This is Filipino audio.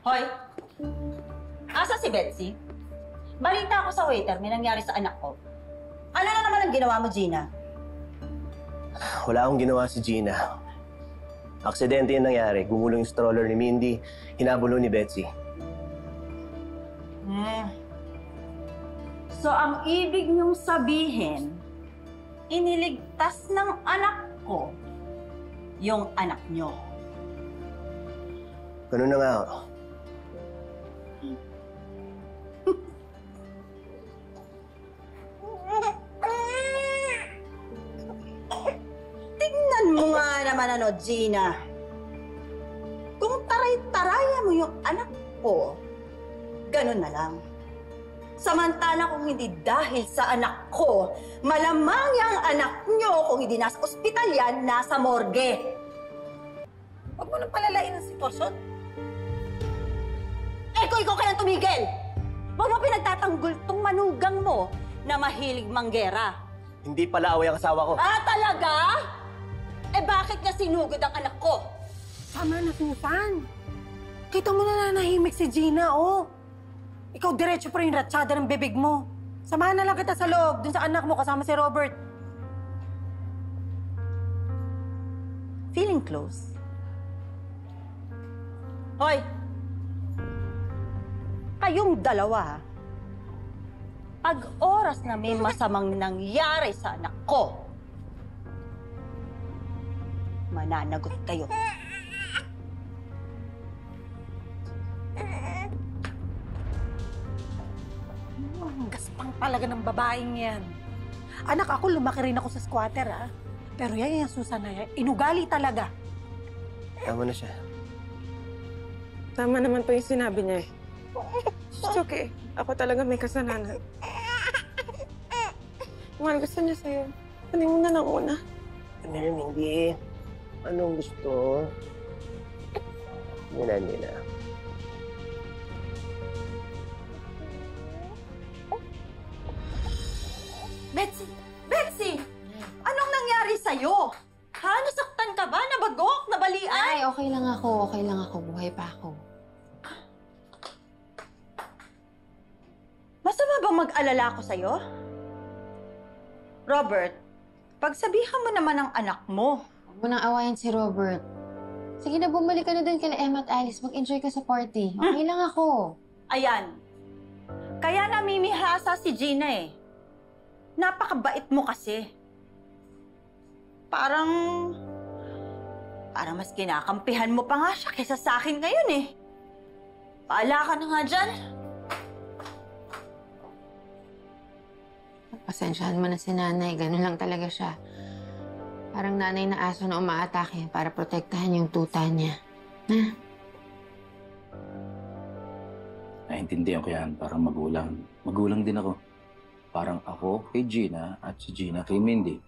Hoy! Asa si Betsy? Balita ko sa waiter, may nangyari sa anak ko. Ano na naman ang ginawa mo, Gina? Wala akong ginawa si Gina. Aksidente yung nangyari. Gumulong yung stroller ni Mindy. Hinabulo ni Betsy. So, ang ibig niyong sabihin, iniligtas ng anak ko yung anak niyo. Ganun na nga. Tingnan mo nga naman Gina. Kung taray-taraya mo yung anak ko, ganun na lang. Samantala kung hindi dahil sa anak ko, malamang yung anak nyo kung hindi nasa ospital yan, nasa morgue. Huwag mo nang palalain ang sitwasyon. Ikaw kayang tumigil! Huwag mo pinagtatanggol tong manugang mo na mahilig manggera. Hindi pala away ang asawa ko. Ah, talaga? Bakit niya sinugod ang anak ko? Tama na, Susan. Kita mo na nanahimik si Gina, oh. Ikaw diretso pa rin yung ratsada ng bibig mo. Samahan na lang kita sa loob, dun sa anak mo kasama si Robert. Feeling close? Hoy! Kayong dalawa, pag oras na may masamang nangyari sa anak ko, mananagot kayo. Ang gaspang talaga ng babaeng yan. Anak, ako lumaki rin ako sa squatter, ah. Pero yan yung Susan na yan, inugali talaga. Tama na siya. Tama naman po yung sinabi niya eh. It's okay. Ako talaga may kasalanan. Mahal, gusto niya sa'yo. Kunin mo na lang una. Mindy, anong gusto? Hindi na. Betsy! Betsy! Anong nangyari sa'yo? Ha? Nasaktan ka ba? Nabagok? Nabalian? Ay, okay lang ako. Okay lang ako. Buhay pa ako. Masama bang mag-alala ako sa'yo? Robert, pagsabihan mo naman ang anak mo. Huwag mo nang awayan si Robert. Sige na, bumalik ka na dun kila Emma at Alice. Mag-enjoy ka sa party. Okay lang ako. Ayan. Kaya namimihasa si Gina eh. Napakabait mo kasi. Parang mas kinakampihan mo pa nga siya kaysa sa akin ngayon eh. Paala ka na nga dyan. Pasensyahan mo na si nanay. Ganun lang talaga siya. Parang nanay na aso na umaatake para protektahan yung tuta niya. Ha? Naintindihan ko yan, parang magulang. Magulang din ako. Parang ako kay Gina at si Gina kay Mindy.